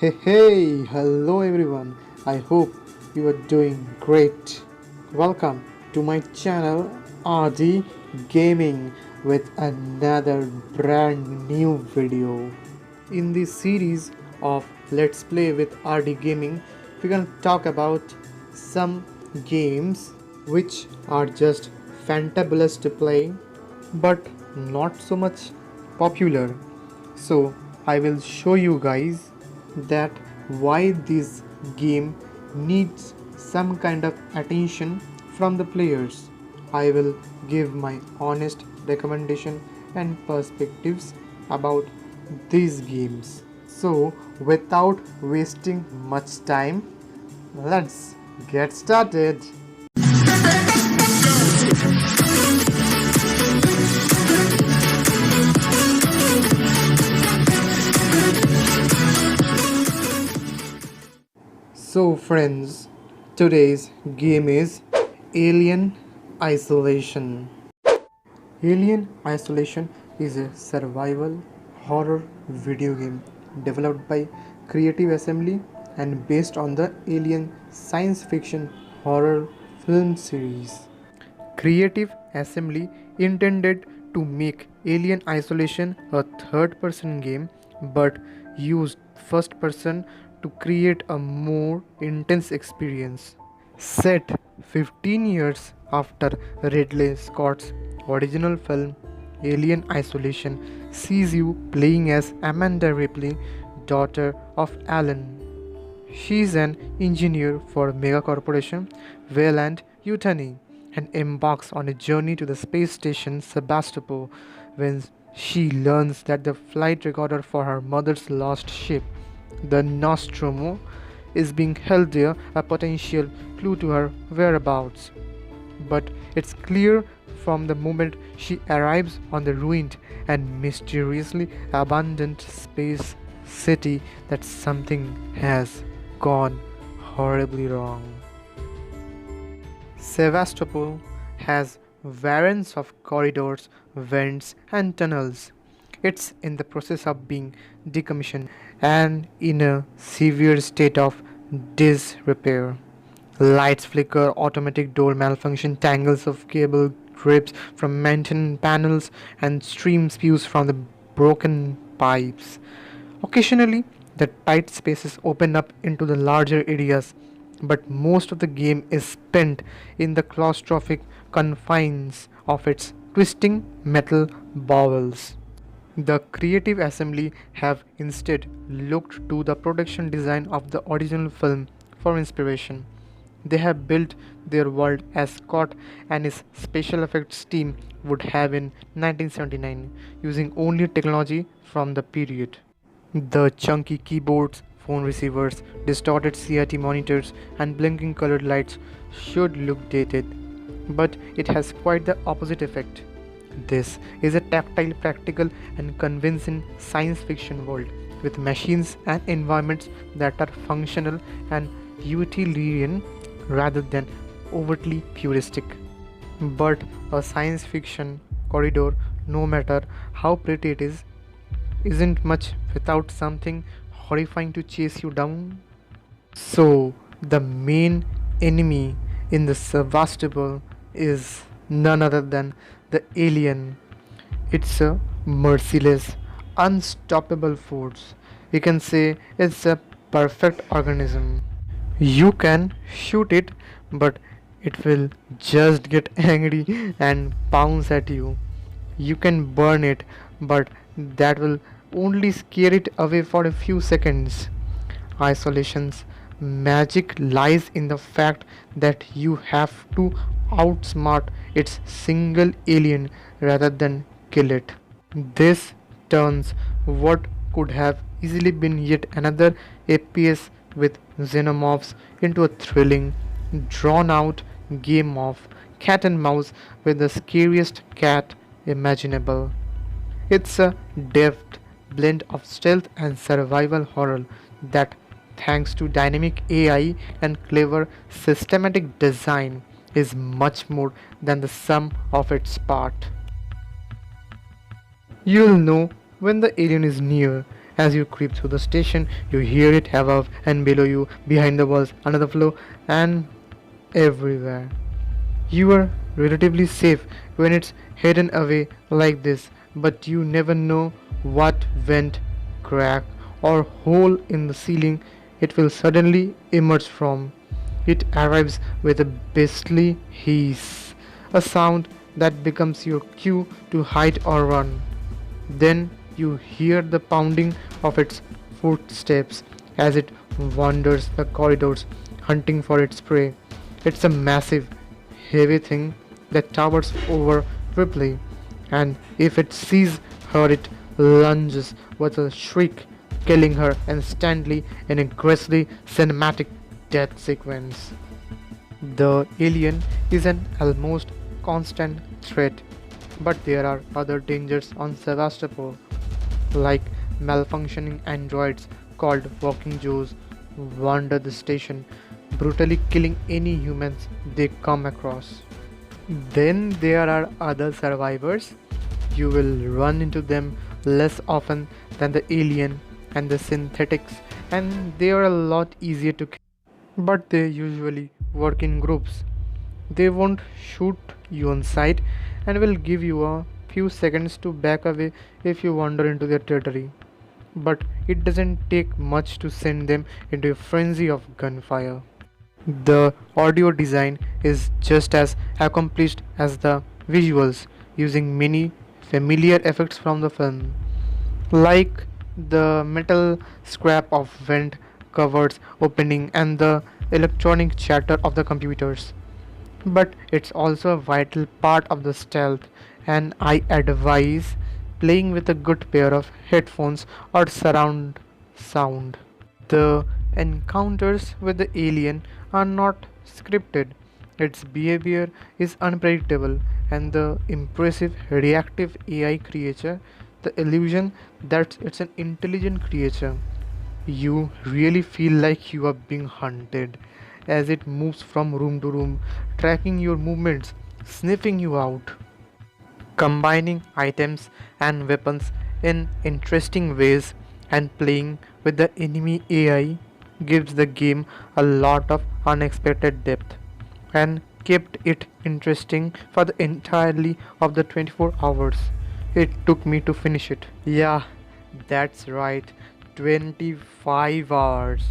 Hello everyone. I hope you are doing great. Welcome to my channel RD Gaming with another brand new video. In this series of Let's Play with RD Gaming, we're gonna talk about some games which are just fantabulous to play but not so much popular. So I will show you guys that why this game needs some kind of attention from the players. I will give my honest recommendation and perspectives about these games. So without wasting much time, let's get started. So friends, today's game is Alien Isolation. Alien Isolation is a survival horror video game developed by Creative Assembly and based on the Alien science fiction horror film series. Creative Assembly intended to make Alien Isolation a third person game but used first person to create a more intense experience. Set 15 years after Ridley Scott's original film, Alien Isolation sees you playing as Amanda Ripley, daughter of Alan. She is an engineer for a mega corporation, Wayland Yutani, and embarks on a journey to the space station Sebastopol when she learns that the flight recorder for her mother's lost ship, the Nostromo, is being held there, a potential clue to her whereabouts. But it's clear from the moment she arrives on the ruined and mysteriously abandoned space city that something has gone horribly wrong. Sevastopol has variants of corridors, vents, and tunnels. It's in the process of being decommissioned and in a severe state of disrepair. Lights flicker, automatic door malfunction, tangles of cable drips from maintenance panels, and stream spews from the broken pipes. Occasionally, the tight spaces open up into the larger areas, but most of the game is spent in the claustrophic confines of its twisting metal bowels. The Creative Assembly have instead looked to the production design of the original film for inspiration. They have built their world as Scott and his special effects team would have in 1979, using only technology from the period. The chunky keyboards, phone receivers, distorted CRT monitors, and blinking colored lights should look dated, but it has quite the opposite effect. This is a tactile, practical, and convincing science fiction world with machines and environments that are functional and utilitarian rather than overtly puristic. But a science fiction corridor, no matter how pretty it is, isn't much without something horrifying to chase you down. So, the main enemy in the Sevastopol is none other than the alien. It's a merciless, unstoppable force. We can say it's a perfect organism. You can shoot it, but it will just get angry and pounce at you. You can burn it, but that will only scare it away for a few seconds. Isolation's magic lies in the fact that you have to outsmart its single alien rather than kill it. This turns what could have easily been yet another FPS with xenomorphs into a thrilling, drawn out game of cat and mouse with the scariest cat imaginable. It's a deft blend of stealth and survival horror that, thanks to dynamic AI and clever systematic design, is much more than the sum of its part. You'll know when the alien is near As you creep through the station, you hear it above and below you, behind the walls, under the floor, and everywhere. You are relatively safe when it's hidden away like this, but you never know what vent, crack, or hole in the ceiling it will suddenly emerge from. It arrives with a beastly hiss, a sound that becomes your cue to hide or run. Then you hear the pounding of its footsteps as it wanders the corridors hunting for its prey. It's a massive, heavy thing that towers over Ripley, and if it sees her, it lunges with a shriek, killing her instantly in a grisly cinematic death sequence. The alien is an almost constant threat, but there are other dangers on Sevastopol, like malfunctioning androids called Walking Joes wander the station, brutally killing any humans they come across. Then there are other survivors. You will run into them less often than the alien and the synthetics, and they are a lot easier to kill. But they usually work in groups. They won't shoot you on sight and will give you a few seconds to back away if you wander into their territory. But it doesn't take much to send them into a frenzy of gunfire. The audio design is just as accomplished as the visuals, using many familiar effects from the film, like the metal scrap of vent covers opening and the electronic chatter of the computers. But it's also a vital part of the stealth, and I advise playing with a good pair of headphones or surround sound. The encounters with the alien are not scripted. Its behavior is unpredictable, and the impressive reactive AI creature, the illusion that it's an intelligent creature. You really feel like you are being hunted as it moves from room to room, tracking your movements, sniffing you out. Combining items and weapons in interesting ways and playing with the enemy AI gives the game a lot of unexpected depth and kept it interesting for the entirely of the 24 hours it took me to finish it. Yeah, that's right. 25 hours.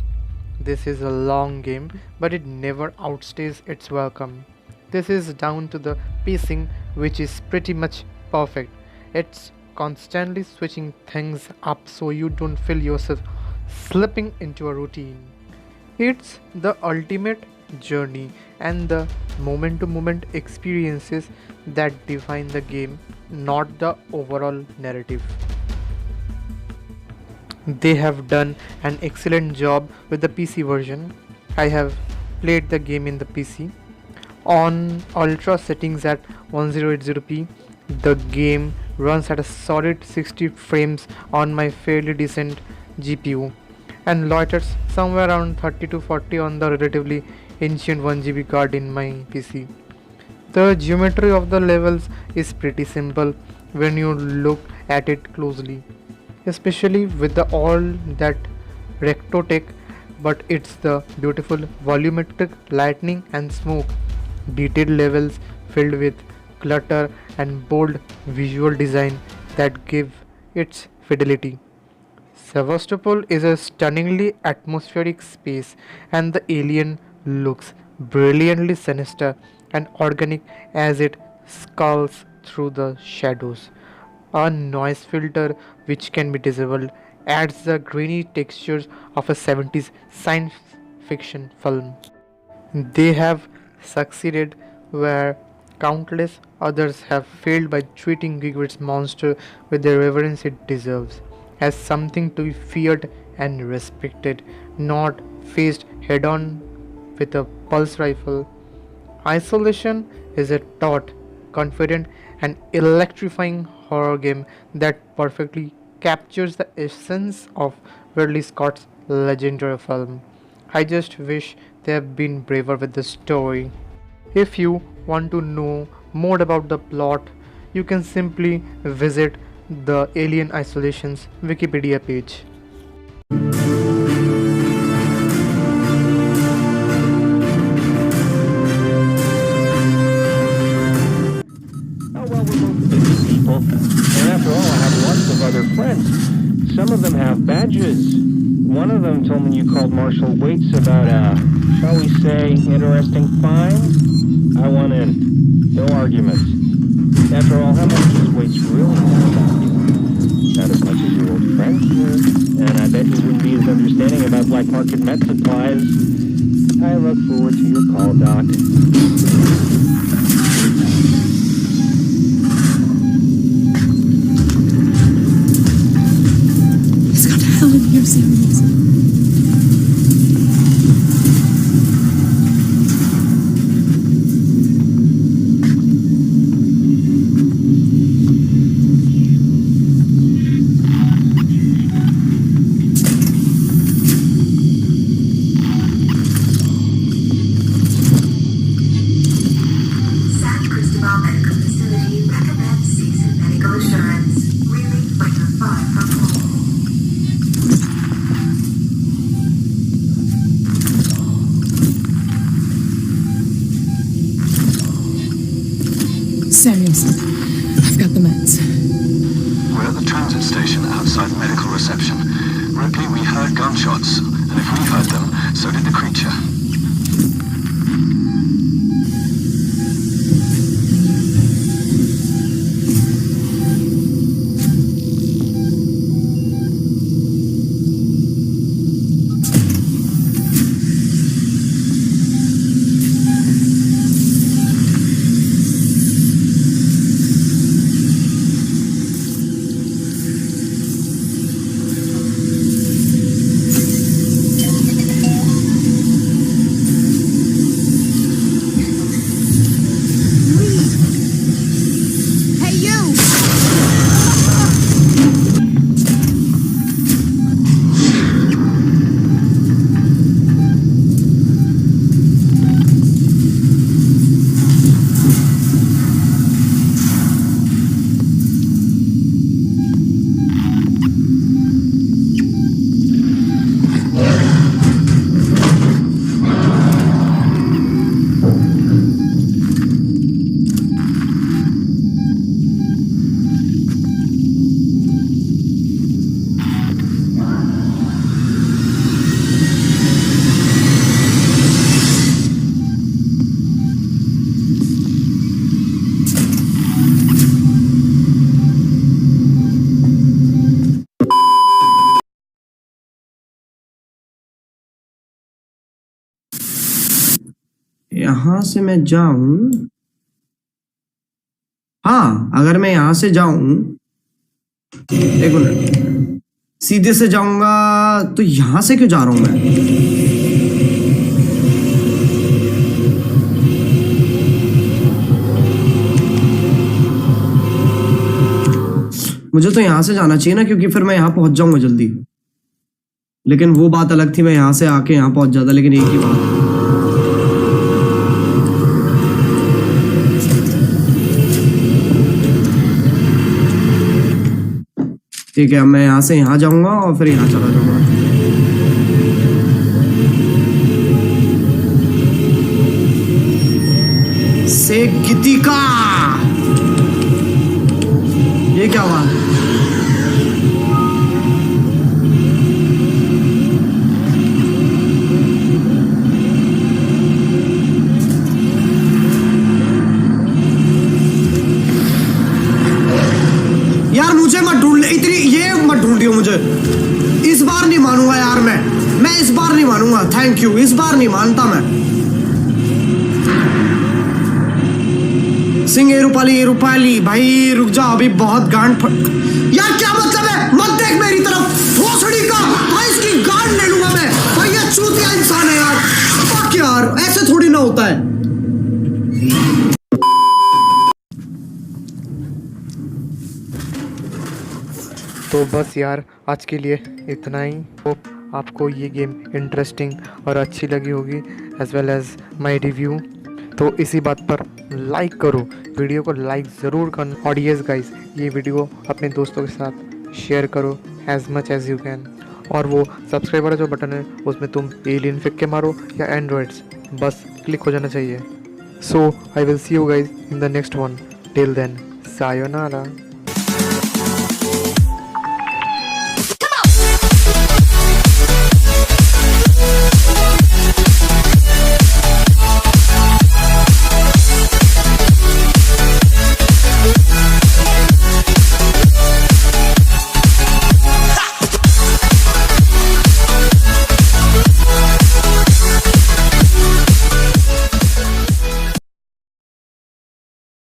This is a long game, but it never outstays its welcome. This is down to the pacing, which is pretty much perfect. It's constantly switching things up so you don't feel yourself slipping into a routine. It's the ultimate journey and the moment to moment experiences that define the game, not the overall narrative. They have done an excellent job with the PC version. I have played the game in the PC. On ultra settings at 1080p, the game runs at a solid 60 frames on my fairly decent GPU and loiters somewhere around 30 to 40 on the relatively ancient 1GB card in my PC. The geometry of the levels is pretty simple when you look at it closely, especially with the all that rectotech, but it's the beautiful volumetric lightning and smoke, detailed levels filled with clutter and bold visual design that give its fidelity. Sevastopol is a stunningly atmospheric space, and the alien looks brilliantly sinister and organic as it skulls through the shadows. A noise filter, which can be disabled, adds the grainy textures of a 70s science fiction film. They have succeeded where countless others have failed by treating Gigwit's monster with the reverence it deserves, as something to be feared and respected, not faced head on with a pulse rifle. Isolation is a taut, confident, and electrifying horror game that perfectly captures the essence of Ridley Scott's legendary film. I just wish they had been braver with the story. If you want to know more about the plot, you can simply visit the Alien Isolation's Wikipedia page. Oh, well, we're both busy people. And after all, I have lots of other friends. Some of them have badges. One of them told me you called Marshal Waits about shall we say, interesting find. I want in. No arguments. After all, how much does Waits really know about you? Not as much as your old friends were. And I bet he wouldn't be as understanding about black market med supplies. I look forward to your call, Doc. He's got Helen here, Samuels. Samuelson, I've got the meds. We're at the transit station outside medical reception. Ripley, we heard gunshots, and if we heard them, so did the creature. यहाँ से मैं जाऊं, हाँ अगर मैं यहाँ से जाऊं, एक मिनट, सीधे से जाऊंगा तो यहाँ से क्यों जा रहा हूं मैं? मुझे तो यहाँ से जाना चाहिए ना, क्योंकि फिर मैं यहाँ पहुंच जाऊंगा जल्दी। लेकिन वो बात अलग थी, मैं यहाँ से आके यहाँ पहुंच जाता, लेकिन एक ही बात। ठीक है, मैं यहाँ से यहाँ जाऊंगा और फिर यहाँ चला जाऊंगा। से गीतिका, ये क्या हुआ? यार मुझे मत ढूंढ, इतनी ये मत ढूंढियो मुझे। इस बार नहीं मानूंगा यार, मैं इस बार नहीं मानूंगा। थैंक यू, इस बार नहीं मानता मैं। सिंह ये रूपाली भाई रुक जा, अभी बहुत गांड फट। यार क्या मतलब है? मत देख मेरी तरफ, भोसड़ी का भाई, इसकी गांड ले लूंगा मैं भाई। ये चूतिया इंसान है यार, फक यार, ऐसे थोड़ी ना होता है। तो बस यार आज के लिए इतना ही। होप आपको ये गेम इंटरेस्टिंग और अच्छी लगी होगी, as well as my review. तो इसी बात पर लाइक करो, वीडियो को लाइक ज़रूर करना। और यस गाइस, ये वीडियो अपने दोस्तों के साथ शेयर करो as much as you can. और वो सब्सक्राइब वाला जो बटन है उसमें तुम एलियन फेंक के मारो या एंड्रॉइड्स, बस क्लिक हो जाना चाहिए. So I will see you guys in the next one. Till then, sayonara.